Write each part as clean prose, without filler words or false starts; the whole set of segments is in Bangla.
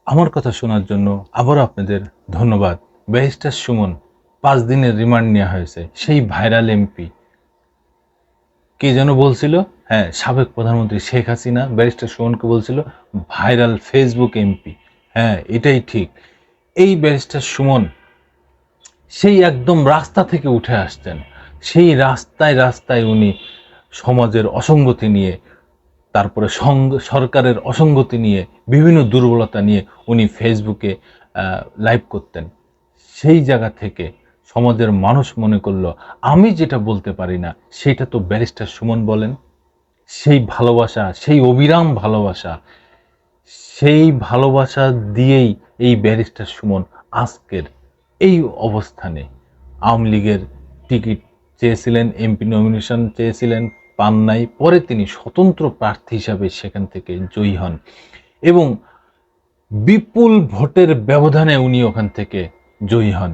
আমার কথা শোনার জন্য আবারও আপনাদের ধন্যবাদ। ব্যারিস্টার সুমন ৫ দিনের রিমান্ড নেওয়া হয়েছে। সেই ভাইরাল এমপি কে যেন বলছিল, হ্যাঁ, সাবেক প্রধানমন্ত্রী শেখ হাসিনা ব্যারিস্টার সুমনকে বলছিল ভাইরাল ফেসবুক এমপি। হ্যাঁ, এটাই ঠিক। এই ব্যারিস্টার সুমন সেই একদম রাস্তা থেকে উঠে আসছেন। সেই রাস্তায় রাস্তায় উনি সমাজের অসঙ্গতি নিয়ে, তারপরে সরকারের অসঙ্গতি নিয়ে, বিভিন্ন দুর্বলতা নিয়ে উনি ফেসবুকে লাইভ করতেন। সেই জায়গা থেকে সমাজের মানুষ মনে করলো আমি যেটা বলতে পারি না সেটা তো ব্যারিস্টার সুমন বলেন। সেই ভালোবাসা, সেই অবিরাম ভালোবাসা, সেই ভালোবাসা দিয়েই এই ব্যারিস্টার সুমন আজকের এই অবস্থানে। আওয়ামী লীগের টিকিট চেয়েছিলেন, এমপি নমিনেশন চেয়েছিলেন, পান নাই। পরে তিনি স্বতন্ত্র প্রার্থী হিসাবে সেখান থেকে জয়ী হন এবং বিপুল ভোটের ব্যবধানে উনি ওখান থেকে জয়ী হন।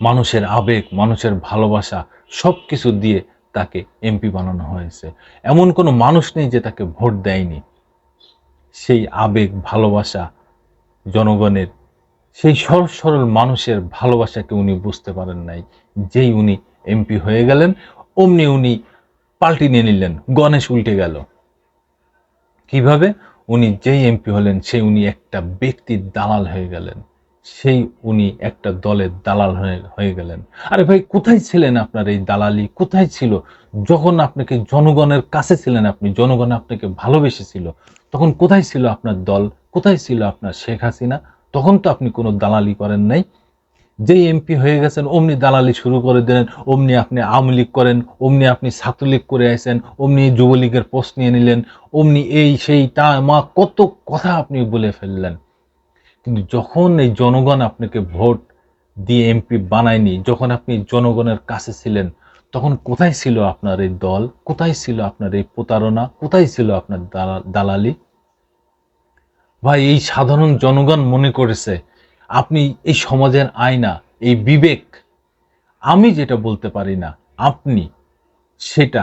মানুষের আবেগ, মানুষের ভালোবাসা সব কিছু দিয়ে তাকে এমপি বানানো হয়েছে। এমন কোনো মানুষ নেই যে তাকে ভোট দেয়নি। সেই আবেগ, ভালোবাসা জনগণের, সেই সহজ সরল মানুষের ভালোবাসাকে উনি বুঝতে পারেন নাই। যেই উনি এমপি হয়ে গেলেন, অমনি উনি পাল্টি নিয়ে নিলেন, গণেশ উল্টে গেল। কিভাবে? উনি যেই এমপি হলেন সেই উনি একটা ব্যক্তির দালাল হয়ে গেলেন, সেই উনি একটা দলের দালাল হয়ে গেলেন। আরে ভাই, কোথায় ছিলেন? আপনার এই দালালি কোথায় ছিল? যখন আপনাকে জনগণের কাছে ছিলেন, আপনি জনগণ আপনাকে ভালোবেসেছিল, তখন কোথায় ছিল আপনার দল? কোথায় ছিল আপনার শেখ হাসিনা? তখন তো আপনি কোনো দালালি করেন নাই। যেই এমপি হয়ে গেছেন অমনি দালালি শুরু করে দিলেন, অমনি আপনি আওয়ামী লীগ করেন, অমনি আপনি ছাত্রলীগ করে আসেন, অমনি যুবলীগের পোস্ট নিয়ে নিলেন, অমনি এই সেই তা মা কত কথা আপনি বলে ফেললেন। কিন্তু যখন এই জনগণ আপনাকে ভোট দিয়ে এমপি বানায়নি, যখন আপনি জনগণের কাছে ছিলেন, তখন কোথায় ছিল আপনার এই দল? কোথায় ছিল আপনার এই প্রতারণা? কোথায় ছিল আপনার দালালি? ভাই, এই সাধারণ জনগণ মনে করেছে আপনি এই সমাজের আয়না, এই বিবেক। আমি যেটা বলতে পারি না, আপনি সেটা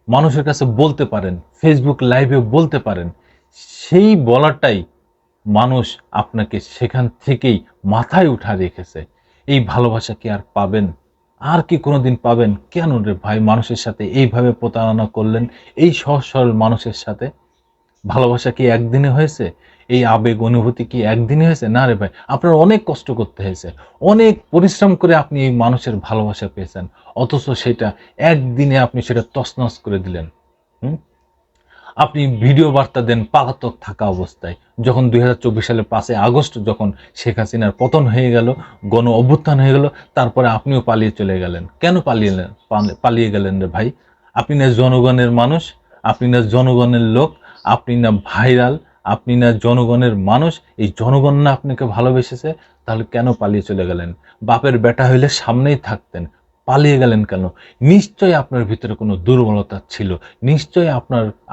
মানুষের কাছে বলতে পারেন, ফেসবুক লাইভে বলতে পারেন। সেই বলাটাই মানুষ আপনাকে সেখান থেকেই মাথায় উঠা রেখেছে। এই ভালোবাসা কি আর পাবেন? আর কি কোনোদিন পাবেন? কেন রে ভাই মানুষের সাথে এইভাবে প্রতারণা করলেন? এই সহজ সরল মানুষের সাথে ভালোবাসা কি একদিনে হয়েছে? এই আবেগ অনুভূতি কি একদিনে হয়েছে? না রে ভাই, আপনার অনেক কষ্ট করতে হয়েছে, অনেক পরিশ্রম করে আপনি এই মানুষের ভালোবাসা পেয়েছেন, অথচ সেটা একদিনে আপনি সেটা তছনছ করে দিলেন। হুম? আপনি ভিডিও বার্তা দেন পলাতক থাকা অবস্থায়। যখন ২০২৪ সালের ৫ই আগস্ট যখন শেখ হাসিনার পতন হয়ে গেল, গণ অভ্যুত্থান হয়ে গেল, তারপরে আপনিও পালিয়ে চলে গেলেন। কেন পালিয়ে গেলেন রে ভাই? আপনি না জনগণের মানুষ, আপনি না জনগণের লোক, আপনি না ভাইরাল, আপনি না জনগণের মানুষ। এই জনগণ না আপনাকে ভালোবেসেছে, তাহলে কেন পালিয়ে চলে গেলেন? বাপের বেটা হইলে সামনেই থাকতেন, পালিয়ে গেলেন কেন? নিশ্চয়ই আপনার ভিতরে কোনো দুর্বলতা ছিল। নিশ্চয়ই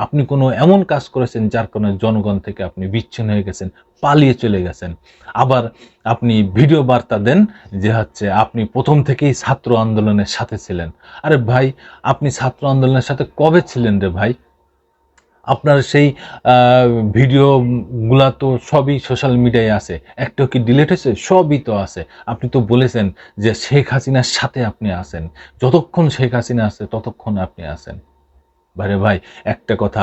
আপনি কোনো এমন কাজ করেছেন যার কারণে জনগণ থেকে আপনি বিচ্ছিন্ন হয়ে গেছেন, পালিয়ে চলে গেছেন। আবার আপনি ভিডিও বার্তা দেন যে হচ্ছে আপনি প্রথম থেকেই ছাত্র আন্দোলনের সাথে ছিলেন। আরে ভাই, আপনি ছাত্র আন্দোলনের সাথে কবে ছিলেন রে ভাই? আপনার সেই ভিডিওগুলা তো সবই সোশ্যাল মিডিয়ায় আছে। একটাও কি ডিলিট হয়েছে? সবই তো আছে। আপনি তো বলেছেন যে শেখ হাসিনার সাথে আপনি আছেন। যতক্ষণ শেখ হাসিনা আছে ততক্ষণ আপনি আছেন। আরে ভাই, একটা কথা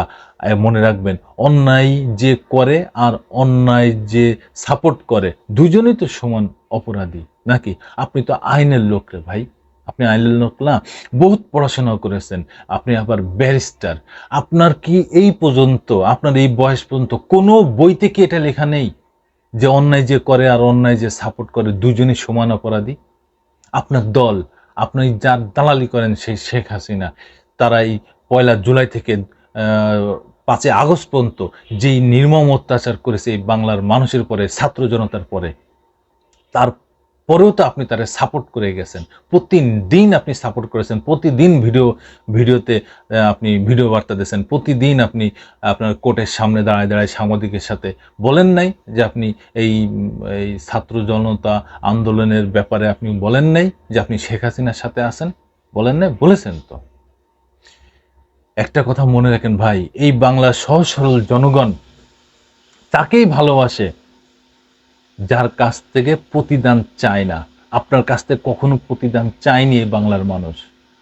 মনে রাখবেন, অন্যায় যে করে আর অন্যায় যে সাপোর্ট করে দুজনেই তো সমান অপরাধী, নাকি? আপনি তো আইনের লোক রে ভাই, আপনি আইনের লোক না, বহুত পড়াশোনা করেছেন, আপনি আবার ব্যারিস্টার। আপনার কি এই পর্যন্ত, আপনার এই বয়স পর্যন্ত কোনো বইতে কি এটা লেখা নেই যে অন্যায় যে করে আর অন্যায় যে সাপোর্ট করে দুজনই সমান অপরাধী? আপনার দল, আপনি যার দালালি করেন সেই শেখ হাসিনা, তারাই ১লা জুলাই থেকে ৫ই আগস্ট পর্যন্ত যেই নির্মম অত্যাচার করেছে এই বাংলার মানুষের পরে, ছাত্র জনতার পরে, তারপরেও তো আপনি তারে সাপোর্ট করে গেছেন। প্রতিদিন আপনি সাপোর্ট করেছেন, প্রতিদিন ভিডিওতে আপনি ভিডিও বার্তা দিয়েছেন, প্রতিদিন আপনি আপনার কোর্টের সামনে দাঁড়ায় দাঁড়ায় সাংবাদিকের সাথে বলেন নাই যে আপনি এই এই ছাত্র জনতা আন্দোলনের ব্যাপারে আপনি বলেন নাই যে আপনি শেখ হাসিনার সাথে আছেন? বলেন নাই? বলেছেন তো। একটা কথা মনে রাখেন ভাই, এই বাংলার সহজ সরল জনগণ তাকেই ভালোবাসে যার কাছ থেকে প্রতিদান চায় না। আপনার কাছ থেকে কখনো প্রতিদান চায়নি এই বাংলার মানুষ।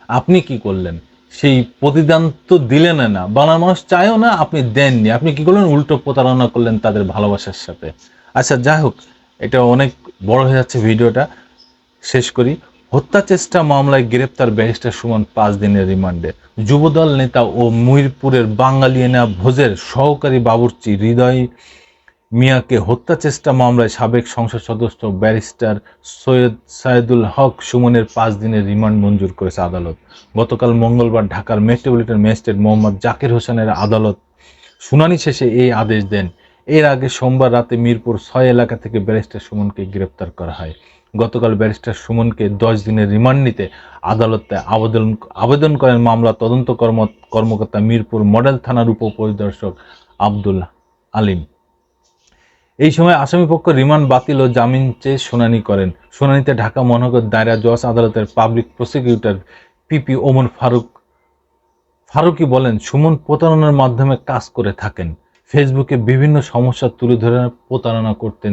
আপনি কি করলেন? সেই প্রতিদান তো দিলেন না, বাংলার মানুষ চায়ও না, আপনি দেননি। আপনি কি করলেন? উল্টো প্রতারণা করলেন তাদের ভালোবাসার সাথে। আচ্ছা যাই হোক, এটা অনেক বড় হয়ে যাচ্ছে, ভিডিওটা শেষ করি। হত্যা চেষ্টা মামলায় গ্রেপ্তার ব্যারিস্টার সুমন 5 দিনের রিমান্ডে। যুবদল নেতা ও মুহিরপুরের বাঙালিয়ানা ভোজের সহকারী বাবুর্চি হৃদয় মিয়াকে হত্যা চেষ্টা মামলায় সাবেক সংসদ সদস্য ব্যারিস্টার সৈয়দ সায়েদুল হক সুমনের 5 দিনের রিমান্ড মঞ্জুর করেছে আদালত। গতকাল মঙ্গলবার ঢাকার মেট্রোপলিটন ম্যাজিস্ট্রেট মোহাম্মদ জাকির হোসেনের আদালত শুনানি শেষে এই আদেশ দেন। এর আগে সোমবার রাতে মিরপুর 6 এলাকা থেকে ব্যারিস্টার সুমনকে গ্রেপ্তার করা হয়। গতকাল ব্যারিস্টার সুমনকে 10 দিনের রিমান্ড নিতে আদালতে আবেদন করেন মামলা তদন্ত কর্মকর্তা মিরপুর মডেল থানার উপপরিদর্শক আব্দুল আলিম। এই সময় আসামিপক্ষ রিমান্ড বাতিল ও জামিন চেয়ে শুনানি করেন। শুনানিতে ঢাকা মহানগর দায়রা জজ আদালতের public prosecutor PP Omar Faruqui বলেন, সুমন প্রতারণার মাধ্যমে কাজ করে থাকেন। ফেসবুকে বিভিন্ন সমস্যা তুলে ধরে প্রতারণা করতেন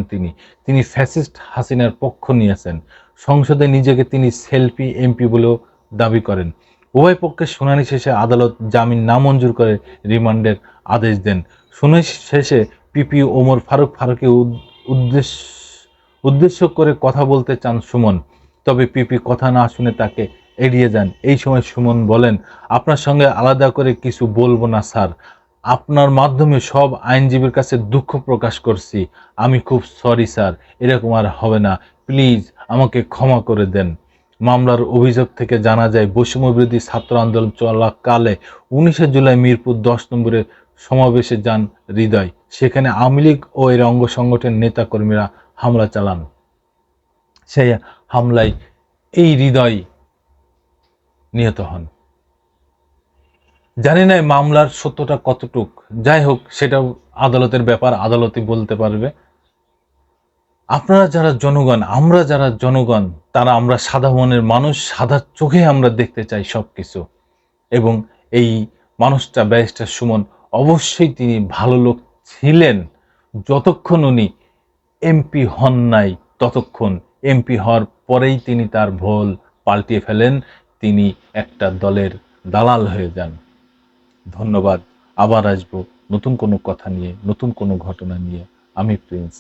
তিনি ফ্যাসিস্ট হাসিনার পক্ষ নিয়েছেন। সংসদে নিজেকে তিনি সেলফি এমপি বলেও দাবি করেন। উভয় পক্ষের শুনানি শেষে আদালত জামিন নামঞ্জুর করে রিমান্ডের আদেশ দেন। শুনানি শেষে পিপি ওমর ফারুকী উদ্দেশ্য করে কথা বলতে চান সুমন, তবে পিপি কথা না শুনে তাকে এড়িয়ে যান। এই সময় সুমন বলেন, আপনার সঙ্গে আলাদা করে কিছু বলবো না স্যার, আপনার মাধ্যমে সব আইনজীবীর কাছে দুঃখ প্রকাশ করছি। আমি খুব সরি স্যার, এরকম আর হবে না, প্লিজ আমাকে ক্ষমা করে দেন। মামলার অভিযোগ থেকে জানা যায়, বৈষম্যবিরোধী ছাত্র আন্দোলন চলাকালে 19 জুলাই মিরপুর 10 নম্বরে সমাবেশে যান হৃদয়। সেখানে আওয়ামী লীগ ও এর অঙ্গ সংগঠনের নেতাকর্মীরা হামলা চালান। সেই হামলায় এই হৃদয় নিহত হন। জানি না মামলার সত্যটা কতটুক, যাই হোক সেটাও আদালতের ব্যাপার, আদালতই বলতে পারবে। আপনারা যারা জনগণ, আমরা যারা জনগণ, তারা আমরা সাদা মনের মানুষ, সাদা চোখে আমরা দেখতে চাই সবকিছু। এবং এই মানুষটা ব্যারিস্টার সুমন অবশ্যই তিনি ভালো লোক ছিলেন যতক্ষণ উনি এমপি হন নাই ততক্ষণ। এমপি হওয়ার পরেই তিনি তার ভুল পাল্টিয়ে ফেলেন, তিনি একটা দলের দালাল হয়ে যান। ধন্যবাদ। আবার আসবো নতুন কোনো কথা নিয়ে, নতুন কোনো ঘটনা নিয়ে। আমি প্রিন্স।